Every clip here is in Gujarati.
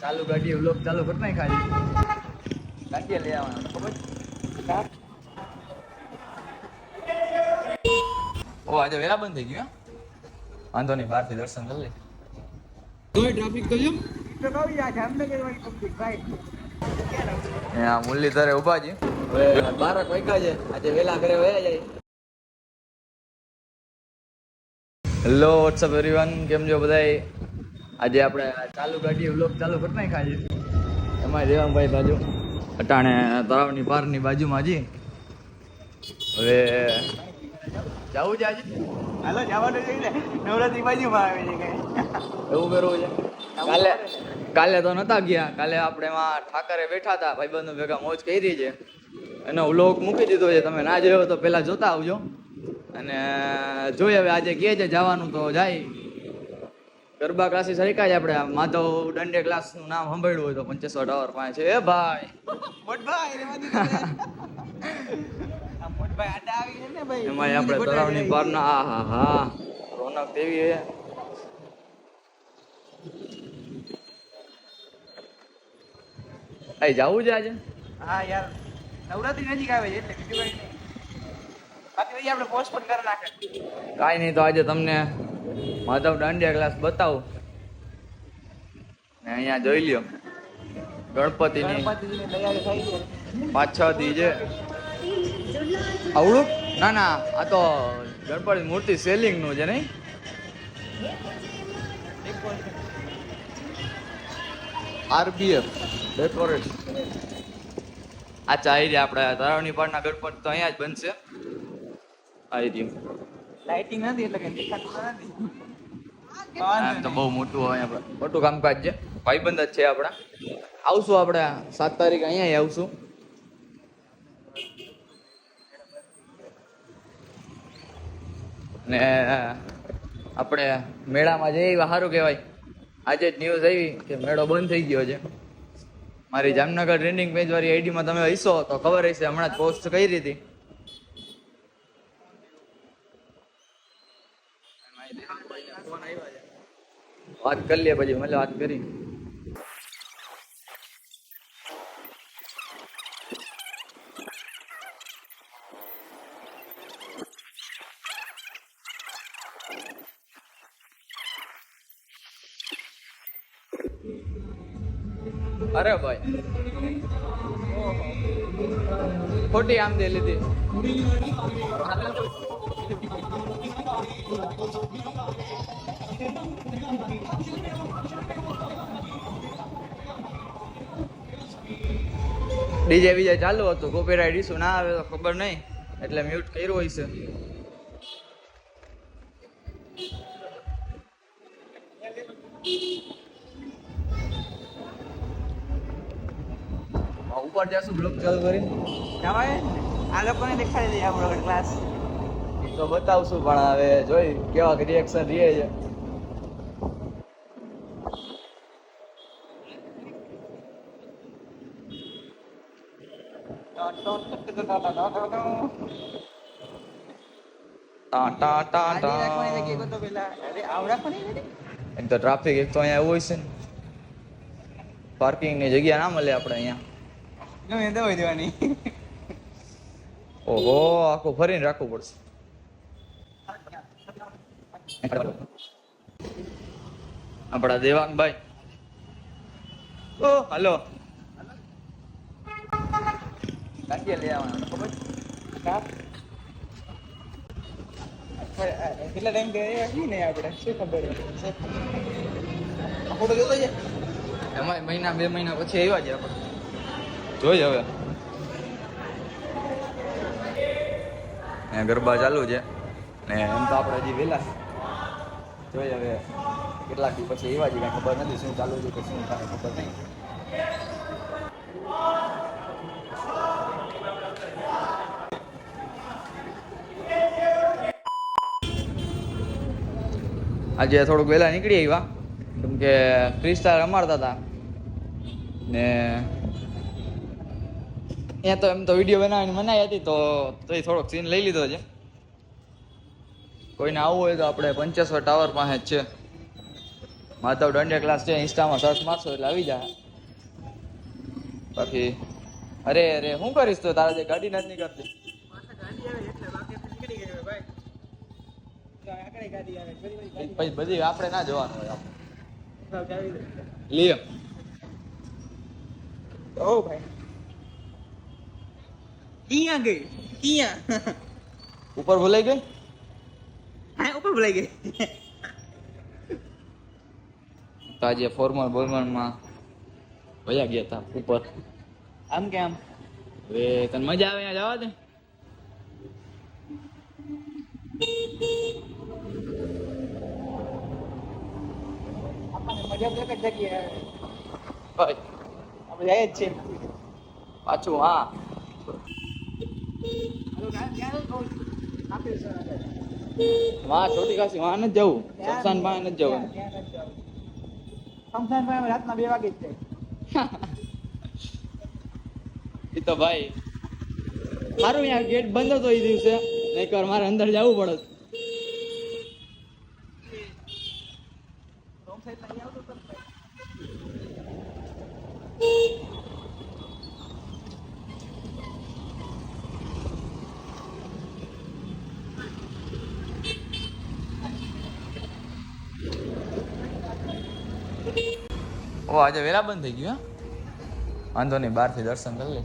ચાલુ ગાડી વ્લોગ ચાલુ કરી નાખ ખાલી ગાડી લઈ આવવાના ખબર ઓ આજે વેલા બંધ થઈ ગયું વાંધો નહીં બહારથી દર્શન કરી લે તોય ટ્રાફિક તો જેમ તો કહું યાર જામનગર વાળી પબ્લિક ભાઈ અહીંયા મુરલીધરે ઊભા છે હવે 12 વાગ્યા છે આજે વેલા ઘરે વયા જાય હેલો વોટ્સઅપ એવરીવન કેમ છો બધાય આજે આપણે ચાલુ ગાડી વ્લોગ ચાલુ કરી નાખ આજે તમારે દેવાંગભાઈ બાજુ અટાણે તળાવની પારની બાજુમાં જી હવે જવું છે આજે હાલો જવાનું છે ને નવરાત્રી બાજુમાં આવે છે કઈ એવું કરવું છે કાલે તો નતા ગયા કાલે આપણે એમાં ઠાકરે બેઠા હતા ભાઈબંધો ભેગા મોજ કરી છે એનો વ્લોગ મૂકી દીધો છે તમે ના જોયો તો પહેલા જોતા આવજો અને જોઈએ હવે આજે કહે છે જવાનું તો જાય ગરબા ક્લાસીસ હરિકાય આપણે માધવ દંડે ક્લાસનું નામ સાંભળ્યું હોય તો 2500 ટાવર પાસે છે એ ભાઈ મોટભાઈ આડા આવી છે ને ભાઈ એમાં આપણે તળાવની પારના હા હા રોનક દેવી છે આઈ જાવું છે આજે હા યાર નવરાત્રી નજીક આવે છે એટલે બીજું કઈ નહીં બાકી આપણે પોસ્ટપોન કરી નાખે કાંઈ નહીં તો આજે તમને માધવ દાંડિયા ક્લાસ બતાવું ને અહીંયા જોઈ લ્યો ગણપતિની તૈયારી થઈ છે 5-6 દી છે આવડું ના ના આ તો ગણપતિ મૂર્તિ સેલિંગ નું છે નહીં આરબીએફ ડેકોરેટ આ ચાહી રહ્યા આપણે તળાવની પારના ગણપતિ તો અહીંયા જ બનશે આવી રહ્યું લાઇટિંગ નથી એટલે કે દેખાતું નથી તો બહુ મોટું હોય આપણે મોટું કામકાજ છે ભાઈબંધ જ છે આપણા આવશું આપણે 7 તારીખે અહીંયા આવશું ને આપણે મેળામાં જઈએ સારું કહેવાય આજે જ ન્યૂઝ આવી કે મેળો બંધ થઈ ગયો છે મારી જામનગર ટ્રેન્ડિંગ પેજ વાળી આઈડીમાં તમે હશો તો ખબર હશે હમણાં જ પોસ્ટ કરી હતી વાત કરી લે પછી મને વાત કરી અરે ભાઈ ખોટી આમ દે લીધી ડીજે બીજે ચાલુ હતું કોપીરાઇટ ઇશ્યુ ના આવે તો ખબર નહીં એટલે મ્યુટ કર્યું હોય છે ઉપર જશું બ્લોક ચાલુ કરી જવાય આ લોકોને દેખાડી દઈએ આપણો ક્લાસ તો બતાવશું પણ હવે જોઈ કેવા રિએક્શન રહે છે એક તો ટ્રાફિક એક તો અહીંયા એવું હોય છે ને પાર્કિંગ ની જગ્યા ના મળે આપણે અહીંયા દેવાની ઓહો આખું ફરીને રાખવું પડશે આપણા દેવાંગભાઈ ઓ હલો ગાડી લઈ આવવાના ખબર કેટલા ટાઈમ ગયા નહીં આપણે શું ખબર ફોટો જોતો છે એમાં 1-2 મહિના પછી આવ્યા છે આપણે જોઈ હવે ગરબા ચાલુ છે ને એમ તો આપણે હજી વહેલા જોઈ હવે કેટલાક દી પછી આવ્યા છે કાંઈ ખબર નથી શું ચાલુ છે કે શું કાંઈ ખબર નહીં આજે થોડુંક વહેલા નીકળી આવ્યા કેમ કે ફ્રીસ્ટાઇલ રમાડતા હતા ને ત્યાં તો એમ તો વિડીયો બનાવવાની મનાઈ હતી તો એ થોડોક સીન લઈ લીધો છે કોઈને આવવું હોય તો આપણે 2500 ટાવર પાસે જ છે માધવ દંડિયા ક્લાસ છે, ઇન્સ્ટામાં સર્ચ મારશો એટલે આવી જાય. બાકી અરે અરે શું કરીશ તો તારા જે ગાડી નથી નીકળતી. પછી બધી આપણે ના જવાનું હોય. લે ઓ ભાઈ ક્યાં ગઈ? ક્યાં? ઉપર ભૂલાઈ ગઈ. હા ઉપર ભૂલાઈ ગઈ. તો આજે ફોર્મલ બોર્મલમાં વયા ગયા હતા ઉપર. આમ કેમ? હવે તને મજા આવે અહીંયા જવા દે. મજા તો એક જ જગ્યાએ ભાઈ આપણે જાય જ છે. પાછું હા વાં છોટી ખાસી વાં નથી જવું. સત્સાન પાસે નથી જવું. સમસાન ભાઈ રાતના 2 વાગે જ જાય. એ તો ભાઈ સારું યાર ગેટ બંધ હતો એ દિવસે, નહીંતર મારે અંદર જવું પડત. રોંગ સાઈડ નહીં આવતો તો ભાઈ. ઓ આજે વેલા બંધ થઈ ગયું. હા વાંધો નહીં, બહારથી દર્શન કરી લે.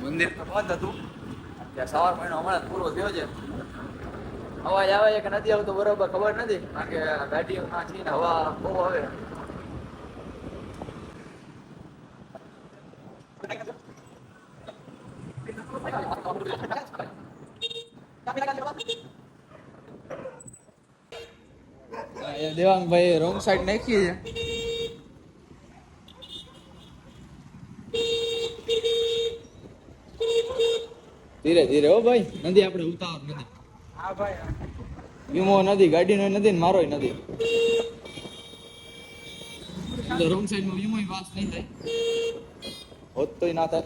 મંદિર તો બંધ હતું. ત્યાં સવાર મહિનો હમણાં પૂરો થયો છે. અવાજ આવે છે કે નથી આવતો બરોબર ખબર નથી, કારણ કે ગાડીઓમાં છે ને હવા બહુ આવે. દેવાંગભાઈ રોંગ સાઈડ નાખી છે. ધીરે ધીરે હો ભાઈ, નથી આપણે ઉતાવળ નથી. હા ભાઈ વીમો નથી, ગાડીનો નથી ને મારોય નથી. રોંગ સાઈડમાં વીમો પાસ નહીં થાય, હોત તોય ના થાય.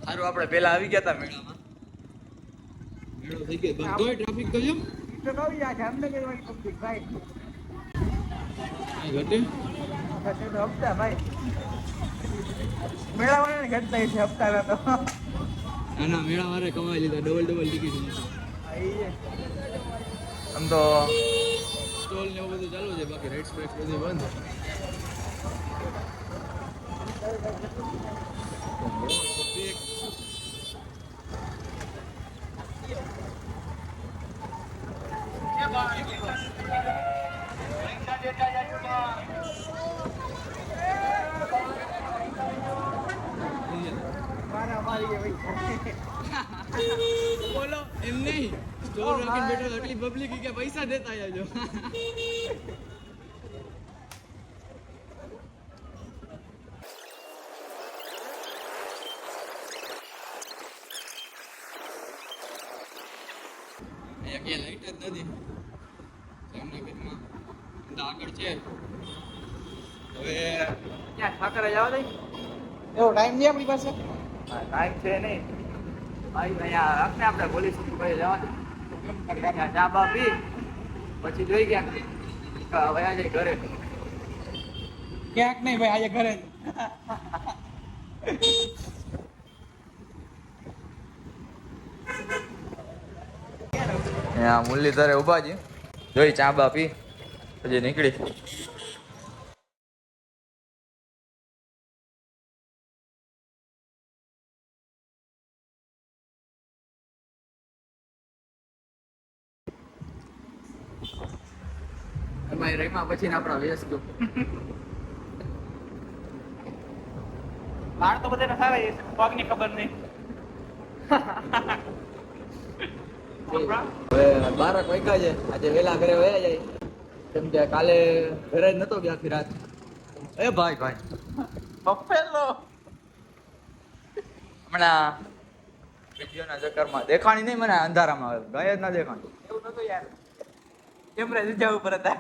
સારું આપણે પેલા આવી ગયા હતા મેળામાં. મેળો થઈ ગયો બંધ, તોય ટ્રાફિક તો જેમ તો કહું યાર જામનગર વાળી પબ્લિક ભાઈ કઈ ઘટે. હપ્તા ભાઈ મેળા વાળાને ઘટતા છે હપ્તા તો. ના મેળા વાળે કમાઈ લીધા, ડબલ ટિકિટ. આમ તો સ્ટોલ ને એવું બધું ચાલુ છે, બાકી રાઇડ્સ બાઇડ્સ બધું બંધ. બોલો એમ નહીં, સ્ટોર રાખીને બેઠો આટલી પબ્લિક કે પૈસા દેતા આવજો. અહીંયા ક્યાં લાઈટ જ નથી જામનગરમાં. આગળ છે હવે ક્યાં ઠાકરે જવા દઈ એવો ટાઈમ નહીં આપણી પાસે. ટાઈમ છે નહીં ભાઈ. અહીંયા રાખને આપણે પોલીસ ભાઈ જવાનું. ચા બા પી પછી જોઈ ગયા વયા જાય ઘરે. ક્યાંક નહીં ભાઈ આજે ઘરે. અહીંયા મુરલીધરે ઉભા છે, જોઈ ચા બા પી પછી નીકળી. ભાઈ રહીમાં પછી આપણા વેસ ગયો. બાર તો બધાને સારા છે, પગની ખબર નહીં. હવે 12 વાગ્યા છે, આજે વહેલા ઘરે વયા જાય કેમ કે કાલે ઘરે જ નતો ગયા આખી રાત. એ ભાઈ બફેલો હમણાં વિડીયોના ચક્કરમાં દેખાણી નહીં, મને અંધારામાં ગયા જ ના દેખાણી. એવું નતું યાર, કેમેરા બીજા ઉપર હતા.